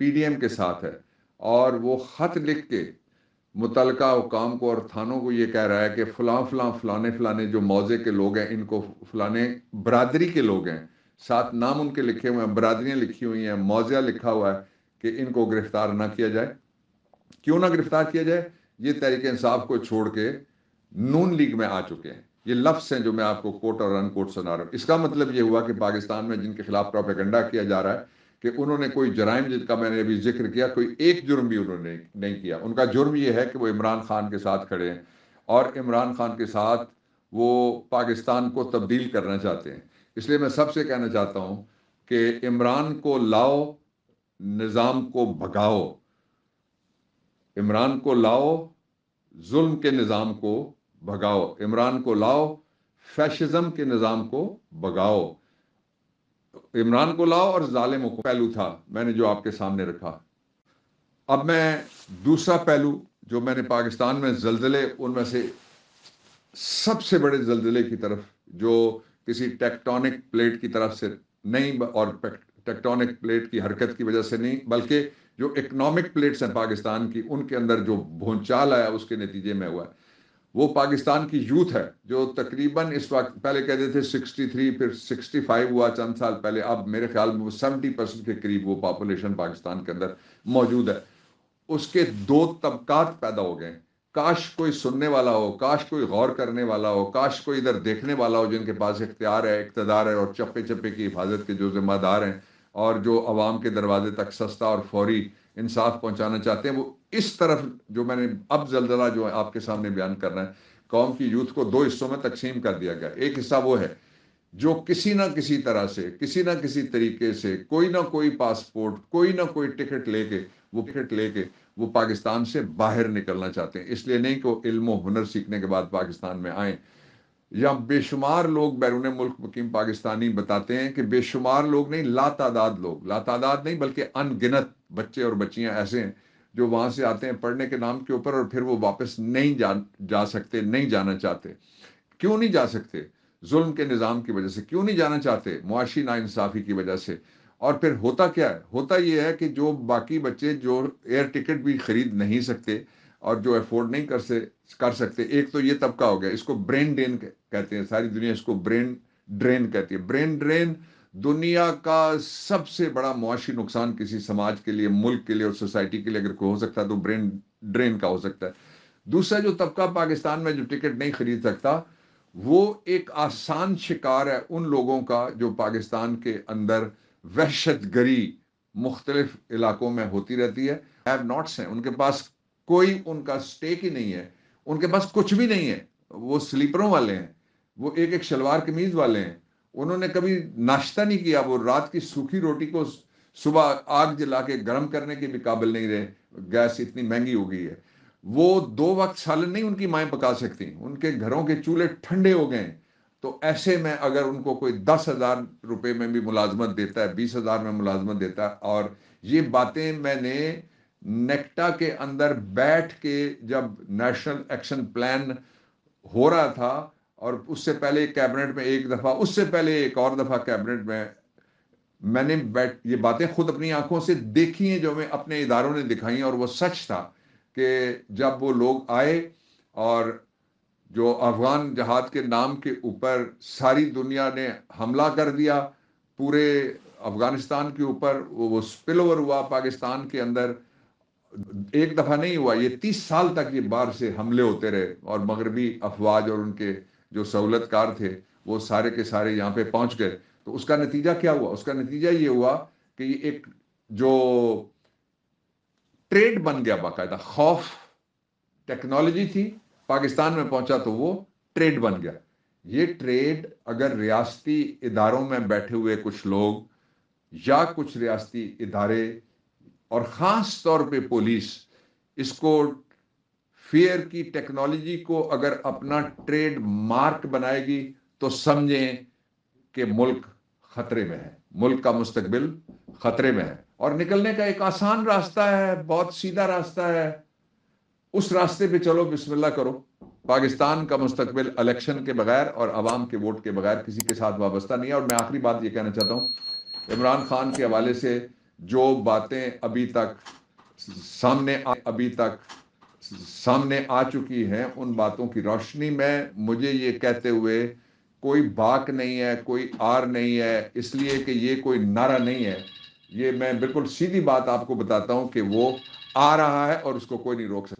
P D M کے ساتھ ہے، اور وہ خط لکھ کے متعلقہ حکام کو اور تھانوں کو یہ کہہ رہا ہے کہ فلاں فلاں فلانے فلانے جو موضع کے لوگ ہیں، ان کو فلانے برادری کے لوگ ہیں، ساتھ نام ان کے لکھے ہوئے ہیں، برادریاں لکھی ہوئی ہیں، موضع لکھا ہوا ہے کہ ان کو گرفتار نہ کیا جائے۔ کیوں نہ گرفتار کیا جائے؟ یہ تحریک انصاف کو چھوڑ کے نون لیگ میں آ چکے ہیں۔ یہ لفظ ہیں جو میں آپ کو کوٹ اور ان کوٹ سنا رہا ہوں۔ اس کا مطلب یہ ہوا کہ پاکستان میں جن کے خلاف پروپیگنڈا کیا جا رہا ہے کہ انہوں نے کوئی جرائم، جن کا میں نے ابھی ذکر کیا، کوئی ایک جرم بھی انہوں نے نہیں کیا۔ ان کا جرم یہ ہے کہ وہ عمران خان کے ساتھ کھڑے ہیں اور عمران خان کے ساتھ وہ پاکستان کو تبدیل کرنا چاہتے ہیں۔ اس لیے میں سب سے کہنا چاہتا ہوں کہ عمران کو لاؤ، نظام کو بھگاؤ۔ عمران کو لاؤ، ظلم کے نظام کو بھگاؤ۔ عمران کو لاؤ، فیشزم کے نظام کو بھگاؤ۔ عمران کو لاؤ اور ظالموں کو۔ پہلو تھا میں نے جو آپ کے سامنے رکھا۔ اب میں دوسرا پہلو جو میں نے پاکستان میں زلزلے، ان میں سے سب سے بڑے زلزلے کی طرف، جو کسی ٹیکٹونک پلیٹ کی طرف سے نہیں اور ٹیکٹونک پلیٹ کی حرکت کی وجہ سے نہیں، بلکہ جو اکنامک پلیٹس ہیں پاکستان کی، ان کے اندر جو بھونچال آیا اس کے نتیجے میں ہوا ہے، وہ پاکستان کی یوتھ ہے جو تقریباً اس وقت، پہلے کہتے تھے 63، پھر 65 ہوا چند سال پہلے، اب میرے خیال میں وہ 70% کے قریب وہ پاپولیشن پاکستان کے اندر موجود ہے۔ اس کے دو طبقات پیدا ہو گئے۔ کاش کوئی سننے والا ہو، کاش کوئی غور کرنے والا ہو، کاش کوئی ادھر دیکھنے والا ہو، جن کے پاس اختیار ہے، اقتدار ہے، اور چپے چپے کی حفاظت کے جو ذمہ دار ہیں، اور جو عوام کے دروازے تک سستا اور فوری انصاف پہنچانا چاہتے ہیں، وہ اس طرف، جو میں نے اب زلزلہ جو ہے آپ کے سامنے بیان کرنا ہے، قوم کی یوتھ کو دو حصوں میں تقسیم کر دیا گیا۔ ایک حصہ وہ ہے جو کسی نہ کسی طرح سے، کسی نہ کسی طریقے سے، کوئی نہ کوئی پاسپورٹ، کوئی نہ کوئی ٹکٹ لے کے وہ پاکستان سے باہر نکلنا چاہتے ہیں۔ اس لیے نہیں کہ وہ علم و ہنر سیکھنے کے بعد پاکستان میں آئیں۔ یا بے شمار لوگ بیرون ملک مقیم پاکستانی بتاتے ہیں کہ بے شمار لوگ نہیں، لا تعداد نہیں بلکہ ان گنت بچے اور بچیاں ایسے ہیں جو وہاں سے آتے ہیں پڑھنے کے نام کے اوپر، اور پھر وہ واپس نہیں جا سکتے، نہیں جانا چاہتے۔ کیوں نہیں جا سکتے؟ ظلم کے نظام کی وجہ سے۔ کیوں نہیں جانا چاہتے؟ معاشی ناانصافی کی وجہ سے۔ اور پھر ہوتا کیا ہے؟ ہوتا یہ ہے کہ جو باقی بچے جو ایئر ٹکٹ بھی خرید نہیں سکتے اور جو افورڈ نہیں کر سکتے، ایک تو یہ طبقہ ہو گیا، اس کو برین ڈرین کہتے ہیں، ساری دنیا اس کو برین ڈرین کہتی ہے۔ برین ڈرین دنیا کا سب سے بڑا معاشی نقصان کسی سماج کے لیے، ملک کے لیے اور سوسائٹی کے لیے اگر کوئی ہو سکتا ہے تو برین ڈرین کا ہو سکتا ہے۔ دوسرا جو طبقہ پاکستان میں جو ٹکٹ نہیں خرید سکتا، وہ ایک آسان شکار ہے ان لوگوں کا جو پاکستان کے اندر وحشت گری مختلف علاقوں میں ہوتی رہتی ہے۔ ہیو ناٹس ہیں، ان کے پاس کوئی ان کا سٹیک ہی نہیں ہے، ان کے پاس کچھ بھی نہیں ہے، وہ سلیپروں والے ہیں، وہ ایک ایک شلوار قمیض والے ہیں، انہوں نے کبھی ناشتہ نہیں کیا، وہ رات کی سوکھی روٹی کو صبح آگ جلا کے گرم کرنے کے بھی قابل نہیں رہے، گیس اتنی مہنگی ہو گئی ہے۔ وہ 2 وقت سالن نہیں ان کی مائیں پکا سکتی، ان کے گھروں کے چولہے ٹھنڈے ہو گئے۔ تو ایسے میں اگر ان کو کوئی 10,000 روپے میں بھی ملازمت دیتا ہے، 20,000 میں ملازمت دیتا ہے، اور یہ باتیں میں نے نیکٹا کے اندر بیٹھ کے، جب نیشنل ایکشن پلان ہو رہا تھا، اور اس سے پہلے کیبنٹ میں ایک دفعہ، اس سے پہلے ایک اور دفعہ کیبنٹ میں نے یہ باتیں خود اپنی آنکھوں سے دیکھی ہیں، جو میں اپنے اداروں نے دکھائی ہیں، اور وہ سچ تھا کہ جب وہ لوگ آئے اور جو افغان جہاد کے نام کے اوپر ساری دنیا نے حملہ کر دیا پورے افغانستان کے اوپر، وہ سپل اوور ہوا پاکستان کے اندر، ایک دفعہ نہیں ہوا، یہ 30 سال تک یہ باہر سے حملے ہوتے رہے، اور مغربی افواج اور ان کے جو سہولت کار تھے وہ سارے کے سارے یہاں پہ پہنچ گئے۔ تو اس کا نتیجہ کیا ہوا؟ اس کا نتیجہ یہ ہوا کہ یہ ایک جو ٹریڈ بن گیا، باقاعدہ خوف، ٹیکنالوجی تھی، پاکستان میں پہنچا تو وہ ٹریڈ بن گیا۔ یہ ٹریڈ اگر ریاستی اداروں میں بیٹھے ہوئے کچھ لوگ یا کچھ ریاستی ادارے اور خاص طور پہ پولیس اس کو فیئر کی ٹیکنالوجی کو اگر اپنا ٹریڈ مارک بنائے گی تو سمجھیں کہ ملک خطرے میں ہے، ملک کا مستقبل خطرے میں ہے۔ اور نکلنے کا ایک آسان راستہ ہے، بہت سیدھا راستہ ہے، اس راستے پہ چلو، بسم اللہ کرو۔ پاکستان کا مستقبل الیکشن کے بغیر اور عوام کے ووٹ کے بغیر کسی کے ساتھ وابستہ نہیں ہے۔ اور میں آخری بات یہ کہنا چاہتا ہوں، عمران خان کے حوالے سے جو باتیں ابھی تک سامنے آ چکی ہیں، ان باتوں کی روشنی میں مجھے یہ کہتے ہوئے کوئی باک نہیں ہے، کوئی آر نہیں ہے، اس لیے کہ یہ کوئی نعرہ نہیں ہے، یہ میں بالکل سیدھی بات آپ کو بتاتا ہوں کہ وہ آ رہا ہے اور اس کو کوئی نہیں روک سکتا۔